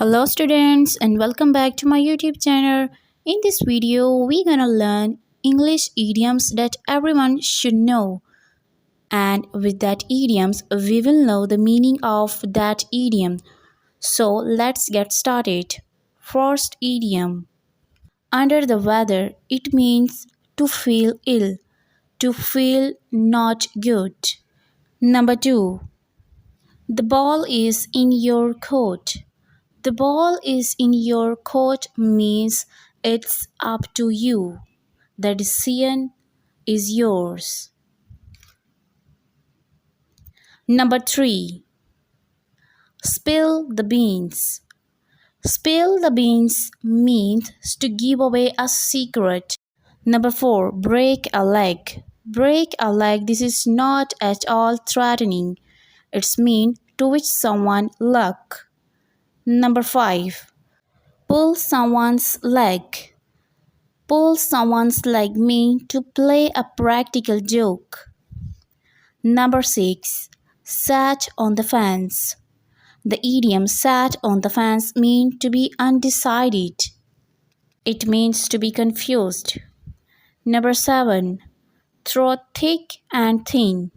Hello students and welcome back to my YouTube channel. In this video, we're gonna learn English idioms that everyone should know. And with that idioms, we will know the meaning of that idiom. So let's get started. First idiom. Under the weather, it means to feel ill, to feel not good. Number 2. The ball is in your court. The ball is in your court means it's up to you. The decision is yours. Number 3. Spill the beans. Spill the beans means to give away a secret. Number 4. Break a leg. Break a leg, this is not at all threatening. It's mean to wish someone luck. Number 5. Pull someone's leg. Pull someone's leg mean to play a practical joke. Number 6. Sat on the fence. The idiom sat on the fence mean to be undecided. It means to be confused. Number 7. Through thick and thin.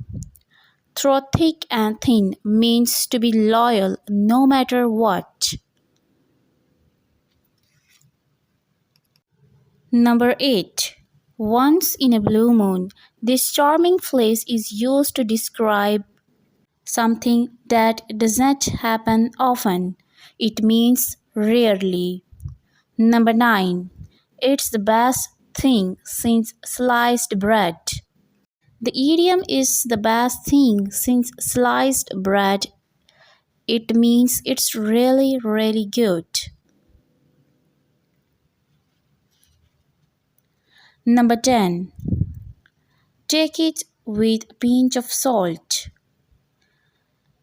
Through thick and thin means to be loyal no matter what. Number 8. Once in a blue moon. This charming phrase is used to describe something that doesn't happen often. It means rarely. Number 9. It's the best thing since sliced bread. The idiom is the best thing since sliced bread. It means it's really, really good. Number 10. Take it with a pinch of salt.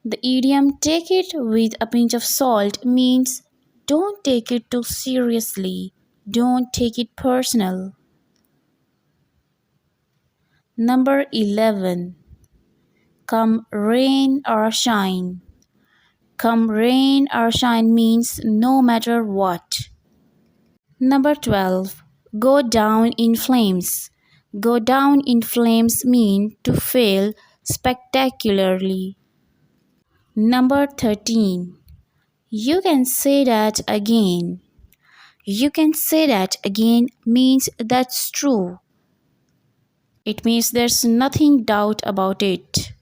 The idiom take it with a pinch of salt means don't take it too seriously, don't take it personal. Number 11. Come rain or shine. Come rain or shine means no matter what. Number 12. Go down in flames. Go down in flames mean to fail spectacularly. Number 13. You can say that again. You can say that again means that's true. It means there's nothing doubt about it.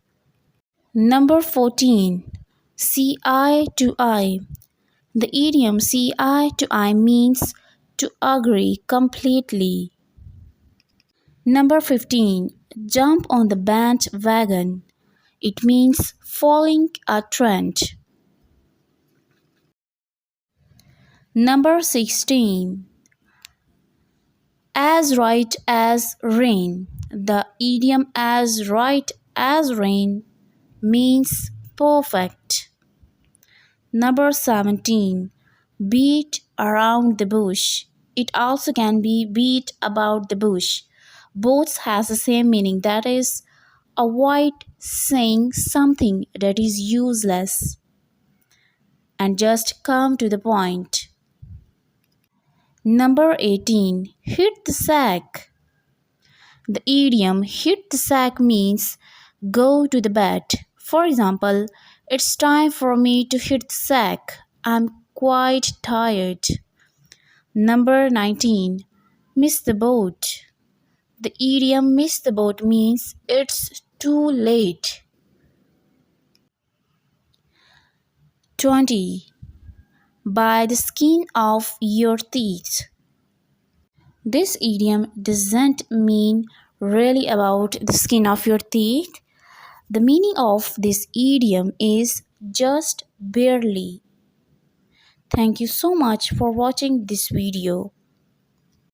Number 14. See eye to eye. The idiom see eye to eye means to agree completely. Number 15. Jump on the bandwagon. It means following a trend. Number 16. As right as rain. The idiom as right as rain means perfect. Number 17. Beat around the bush. It also can be beat about the bush. Both has the same meaning, that is, avoid saying something that is useless and just come to the point. Number 18. Hit the sack. The idiom hit the sack means go to the bed. For example, it's time for me to hit the sack. I'm quite tired. Number 19. Miss the boat. The idiom miss the boat means it's too late. 20. By the skin of your teeth. This idiom doesn't mean really about the skin of your teeth. The meaning of this idiom is just barely. Thank you so much for watching this video.